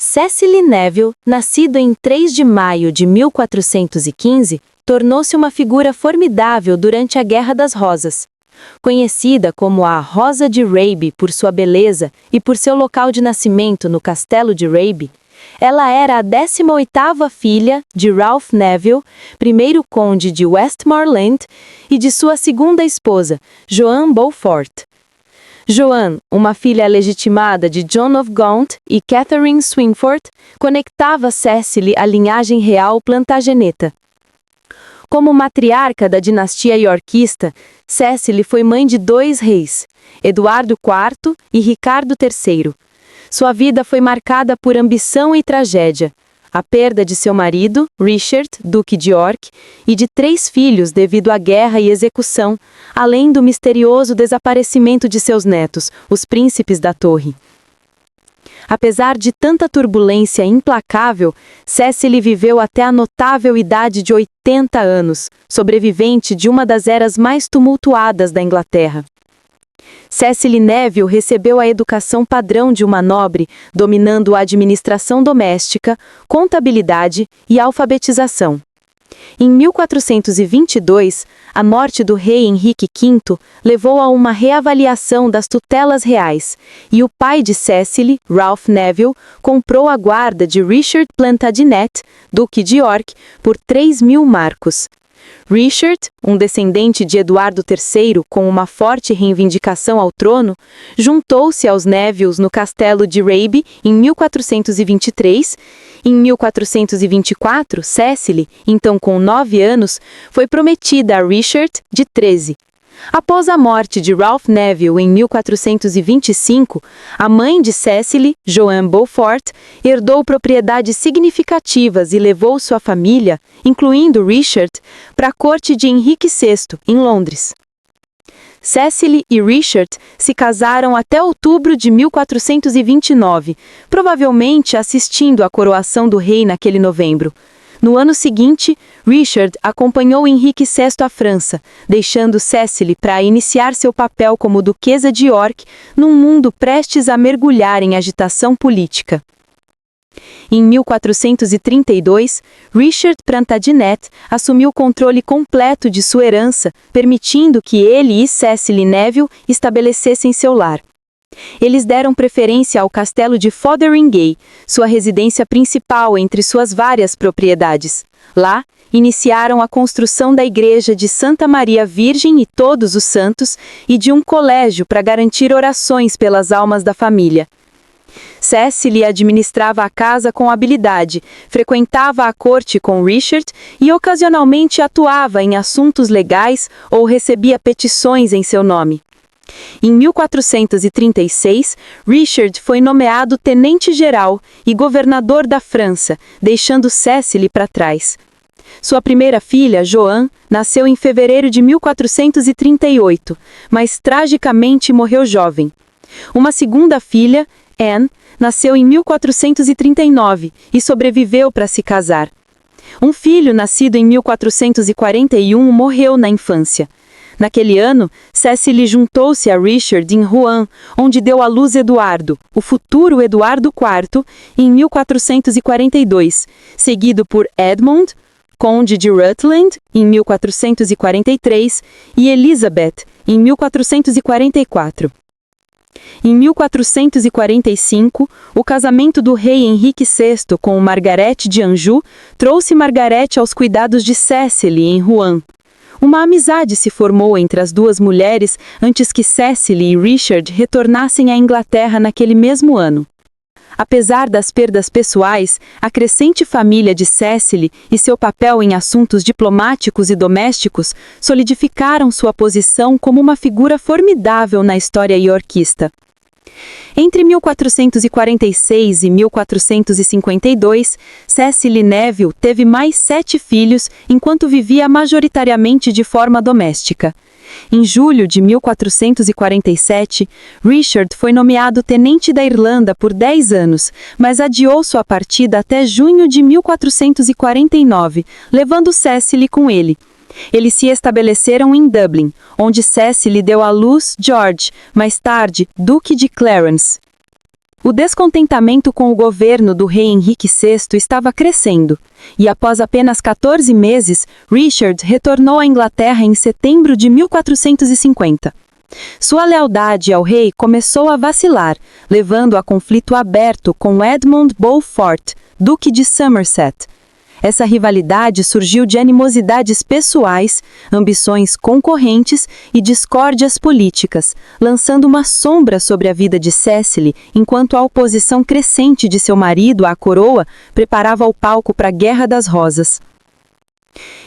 Cecily Neville, nascido em 3 de maio de 1415, tornou-se uma figura formidável durante a Guerra das Rosas. Conhecida como a Rosa de Raby por sua beleza e por seu local de nascimento no Castelo de Raby, ela era a 18ª filha de Ralph Neville, primeiro conde de Westmoreland, e de sua segunda esposa, Joan Beaufort. Joan, uma filha legitimada de John of Gaunt e Catherine Swynford, conectava Cecily à linhagem real plantageneta. Como matriarca da dinastia iorquista, Cecily foi mãe de 2 reis, Eduardo IV e Ricardo III. Sua vida foi marcada por ambição e tragédia. A perda de seu marido, Richard, Duque de York, e de 3 filhos devido à guerra e execução, além do misterioso desaparecimento de seus netos, os príncipes da Torre. Apesar de tanta turbulência implacável, Cecily viveu até a notável idade de 80 anos, sobrevivente de uma das eras mais tumultuadas da Inglaterra. Cecily Neville recebeu a educação padrão de uma nobre, dominando a administração doméstica, contabilidade e alfabetização. Em 1422, a morte do rei Henrique V levou a uma reavaliação das tutelas reais, e o pai de Cecily, Ralph Neville, comprou a guarda de Richard Plantagenet, Duque de York, por 3.000 marcos. Richard, um descendente de Eduardo III com uma forte reivindicação ao trono, juntou-se aos Nevilles no castelo de Raby em 1423. Em 1424, Cecily, então com 9 anos, foi prometida a Richard, de 13. Após a morte de Ralph Neville em 1425, a mãe de Cecily, Joan Beaufort, herdou propriedades significativas e levou sua família, incluindo Richard, para a corte de Henrique VI, em Londres. Cecily e Richard se casaram até outubro de 1429, provavelmente assistindo à coroação do rei naquele novembro. No ano seguinte, Richard acompanhou Henrique VI à França, deixando Cecily para iniciar seu papel como Duquesa de York num mundo prestes a mergulhar em agitação política. Em 1432, Richard Plantagenet assumiu o controle completo de sua herança, permitindo que ele e Cecily Neville estabelecessem seu lar. Eles deram preferência ao castelo de Fotheringay, sua residência principal entre suas várias propriedades. Lá, iniciaram a construção da igreja de Santa Maria Virgem e Todos os Santos e de um colégio para garantir orações pelas almas da família. Cecily administrava a casa com habilidade, frequentava a corte com Richard e ocasionalmente atuava em assuntos legais ou recebia petições em seu nome. Em 1436, Richard foi nomeado tenente-geral e governador da França, deixando Cecily para trás. Sua primeira filha, Joan, nasceu em fevereiro de 1438, mas tragicamente morreu jovem. Uma segunda filha, Anne, nasceu em 1439 e sobreviveu para se casar. Um filho nascido em 1441 morreu na infância. Naquele ano, Cecily juntou-se a Richard em Rouen, onde deu à luz Eduardo, o futuro Eduardo IV, em 1442, seguido por Edmund, conde de Rutland, em 1443, e Elizabeth, em 1444. Em 1445, o casamento do rei Henrique VI com Margaret de Anjou trouxe Margaret aos cuidados de Cecily em Rouen. Uma amizade se formou entre as duas mulheres antes que Cecily e Richard retornassem à Inglaterra naquele mesmo ano. Apesar das perdas pessoais, a crescente família de Cecily e seu papel em assuntos diplomáticos e domésticos solidificaram sua posição como uma figura formidável na história iorquista. Entre 1446 e 1452, Cecily Neville teve mais 7 filhos enquanto vivia majoritariamente de forma doméstica. Em julho de 1447, Richard foi nomeado tenente da Irlanda por 10 anos, mas adiou sua partida até junho de 1449, levando Cecily com ele. Eles se estabeleceram em Dublin, onde Cecily deu à luz George, mais tarde Duque de Clarence. O descontentamento com o governo do rei Henrique VI estava crescendo, e após apenas 14 meses, Richard retornou à Inglaterra em setembro de 1450. Sua lealdade ao rei começou a vacilar, levando a conflito aberto com Edmund Beaufort, Duque de Somerset. Essa rivalidade surgiu de animosidades pessoais, ambições concorrentes e discórdias políticas, lançando uma sombra sobre a vida de Cecily, enquanto a oposição crescente de seu marido à coroa preparava o palco para a Guerra das Rosas.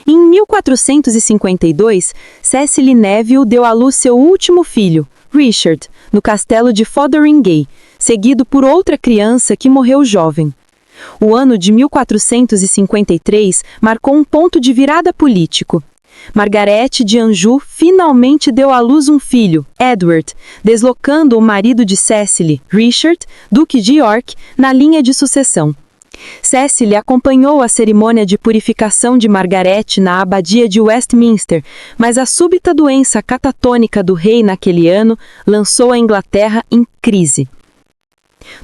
Em 1452, Cecily Neville deu à luz seu último filho, Richard, no castelo de Fotheringay, seguido por outra criança que morreu jovem. O ano de 1453 marcou um ponto de virada político. Margarete de Anjou finalmente deu à luz um filho, Edward, deslocando o marido de Cecily, Richard, Duque de York, na linha de sucessão. Cecily acompanhou a cerimônia de purificação de Margarete na abadia de Westminster, mas a súbita doença catatônica do rei naquele ano lançou a Inglaterra em crise.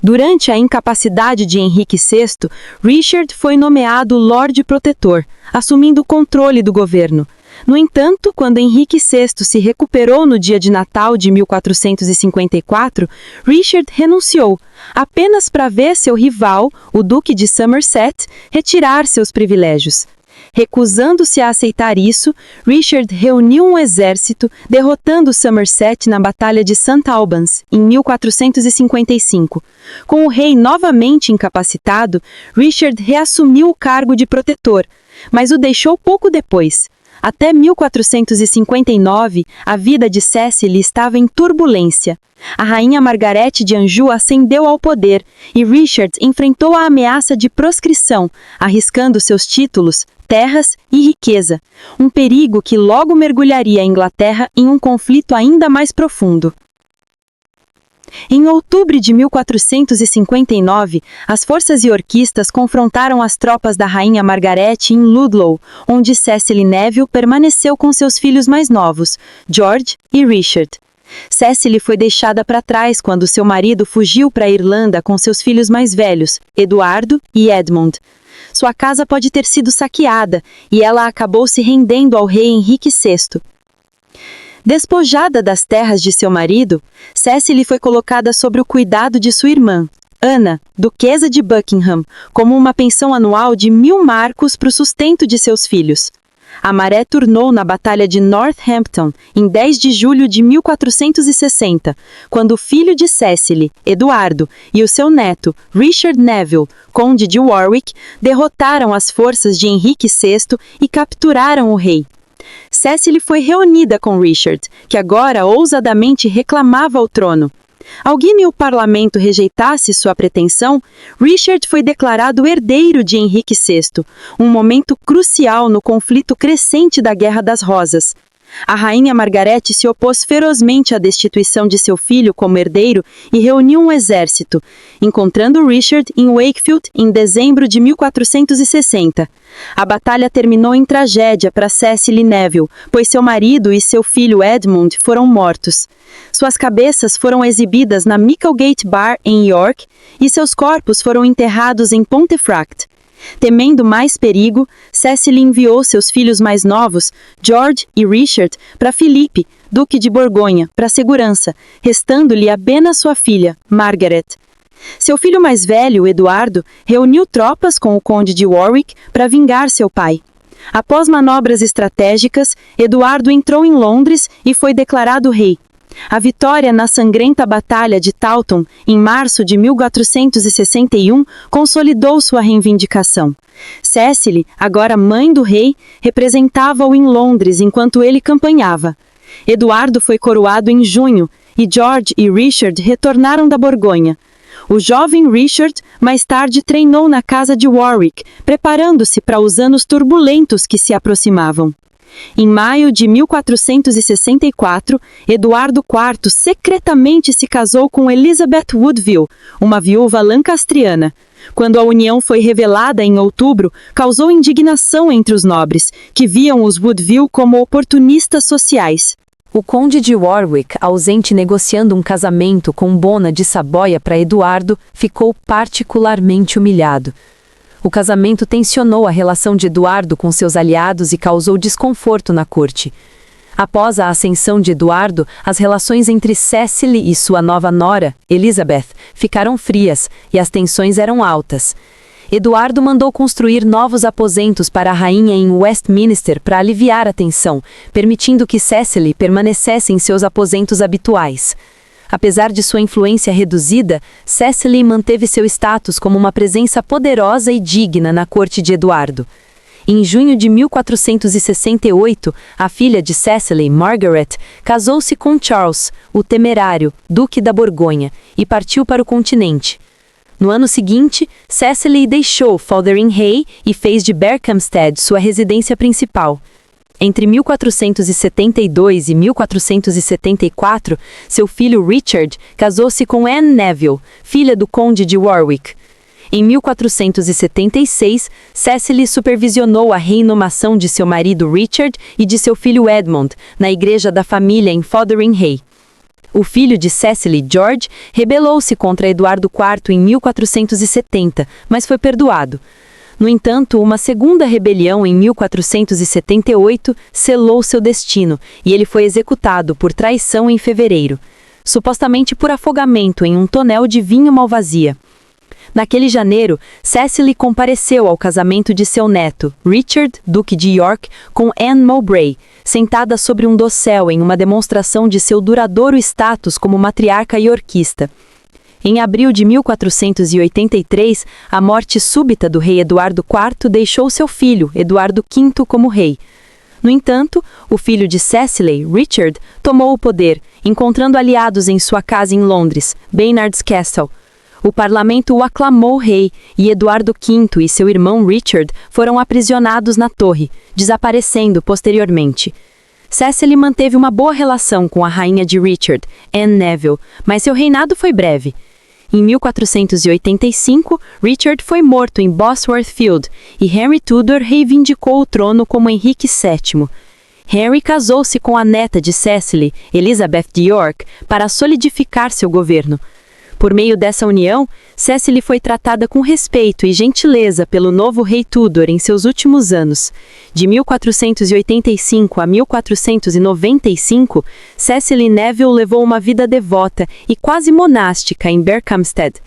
Durante a incapacidade de Henrique VI, Richard foi nomeado Lorde Protetor, assumindo o controle do governo. No entanto, quando Henrique VI se recuperou no dia de Natal de 1454, Richard renunciou, apenas para ver seu rival, o Duque de Somerset, retirar seus privilégios. Recusando-se a aceitar isso, Richard reuniu um exército, derrotando Somerset na Batalha de St. Albans, em 1455. Com o rei novamente incapacitado, Richard reassumiu o cargo de protetor, mas o deixou pouco depois. Até 1459, a vida de Cecily estava em turbulência. A rainha Margarete de Anjou ascendeu ao poder e Richard enfrentou a ameaça de proscrição, arriscando seus títulos, terras e riqueza, um perigo que logo mergulharia a Inglaterra em um conflito ainda mais profundo. Em outubro de 1459, as forças iorquistas confrontaram as tropas da rainha Margarete em Ludlow, onde Cecily Neville permaneceu com seus filhos mais novos, George e Richard. Cecily foi deixada para trás quando seu marido fugiu para a Irlanda com seus filhos mais velhos, Eduardo e Edmund. Sua casa pode ter sido saqueada e ela acabou se rendendo ao rei Henrique VI. Despojada das terras de seu marido, Cecily foi colocada sob o cuidado de sua irmã, Ana, Duquesa de Buckingham, como uma pensão anual de 1.000 marcos para o sustento de seus filhos. A maré tornou na Batalha de Northampton, em 10 de julho de 1460, quando o filho de Cecily, Eduardo, e o seu neto, Richard Neville, conde de Warwick, derrotaram as forças de Henrique VI e capturaram o rei. Cecily foi reunida com Richard, que agora ousadamente reclamava o trono. Ao Guiné o parlamento rejeitasse sua pretensão, Richard foi declarado herdeiro de Henrique VI, um momento crucial no conflito crescente da Guerra das Rosas. A rainha Margarete se opôs ferozmente à destituição de seu filho como herdeiro e reuniu um exército, encontrando Richard em Wakefield em dezembro de 1460. A batalha terminou em tragédia para Cecily Neville, pois seu marido e seu filho Edmund foram mortos. Suas cabeças foram exibidas na Micklegate Bar em York e seus corpos foram enterrados em Pontefract. Temendo mais perigo, Cecily enviou seus filhos mais novos, George e Richard, para Filipe, Duque de Borgonha, para segurança, restando-lhe apenas sua filha, Margaret. Seu filho mais velho, Eduardo, reuniu tropas com o conde de Warwick para vingar seu pai. Após manobras estratégicas, Eduardo entrou em Londres e foi declarado rei. A vitória na sangrenta Batalha de Taunton, em março de 1461, consolidou sua reivindicação. Cecily, agora mãe do rei, representava-o em Londres enquanto ele campanhava. Eduardo foi coroado em junho e George e Richard retornaram da Borgonha. O jovem Richard mais tarde treinou na casa de Warwick, preparando-se para os anos turbulentos que se aproximavam. Em maio de 1464, Eduardo IV secretamente se casou com Elizabeth Woodville, uma viúva lancastriana. Quando a união foi revelada em outubro, causou indignação entre os nobres, que viam os Woodville como oportunistas sociais. O conde de Warwick, ausente negociando um casamento com Bona de Saboia para Eduardo, ficou particularmente humilhado. O casamento tensionou a relação de Eduardo com seus aliados e causou desconforto na corte. Após a ascensão de Eduardo, as relações entre Cecily e sua nova nora, Elizabeth, ficaram frias e as tensões eram altas. Eduardo mandou construir novos aposentos para a rainha em Westminster para aliviar a tensão, permitindo que Cecily permanecesse em seus aposentos habituais. Apesar de sua influência reduzida, Cecily manteve seu status como uma presença poderosa e digna na corte de Eduardo. Em junho de 1468, a filha de Cecily, Margaret, casou-se com Charles, o Temerário, duque da Borgonha, e partiu para o continente. No ano seguinte, Cecily deixou Fotheringhay e fez de Berkhamsted sua residência principal. Entre 1472 e 1474, seu filho Richard casou-se com Anne Neville, filha do conde de Warwick. Em 1476, Cecily supervisionou a reinomação de seu marido Richard e de seu filho Edmund na igreja da família em Fotheringhay. O filho de Cecily, George, rebelou-se contra Eduardo IV em 1470, mas foi perdoado. No entanto, uma segunda rebelião em 1478 selou seu destino e ele foi executado por traição em fevereiro, supostamente por afogamento em um tonel de vinho Malvasia. Naquele janeiro, Cecily compareceu ao casamento de seu neto, Richard, duque de York, com Anne Mowbray, sentada sobre um dossel em uma demonstração de seu duradouro status como matriarca iorquista. Em abril de 1483, a morte súbita do rei Eduardo IV deixou seu filho, Eduardo V, como rei. No entanto, o filho de Cecily, Richard, tomou o poder, encontrando aliados em sua casa em Londres, Baynard's Castle. O parlamento o aclamou rei e Eduardo V e seu irmão Richard foram aprisionados na torre, desaparecendo posteriormente. Cecily manteve uma boa relação com a rainha de Richard, Anne Neville, mas seu reinado foi breve. Em 1485, Richard foi morto em Bosworth Field e Henry Tudor reivindicou o trono como Henrique VII. Henry casou-se com a neta de Cecily, Elizabeth de York, para solidificar seu governo. Por meio dessa união, Cecily foi tratada com respeito e gentileza pelo novo rei Tudor em seus últimos anos. De 1485 a 1495, Cecily Neville levou uma vida devota e quase monástica em Berkhamsted.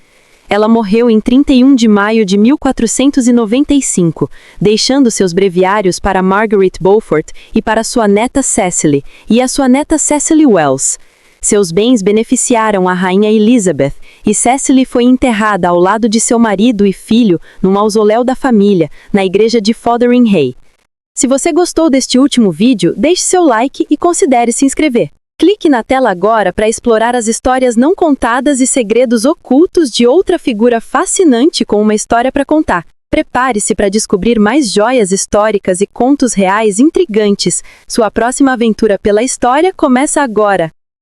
Ela morreu em 31 de maio de 1495, deixando seus breviários para Margaret Beaufort e para sua neta Cecily, e a sua neta Cecily Wells. Seus bens beneficiaram a rainha Elizabeth, e Cecily foi enterrada ao lado de seu marido e filho no mausoléu da família, na igreja de Fotheringhay. Se você gostou deste último vídeo, deixe seu like e considere se inscrever. Clique na tela agora para explorar as histórias não contadas e segredos ocultos de outra figura fascinante com uma história para contar. Prepare-se para descobrir mais joias históricas e contos reais intrigantes. Sua próxima aventura pela história começa agora!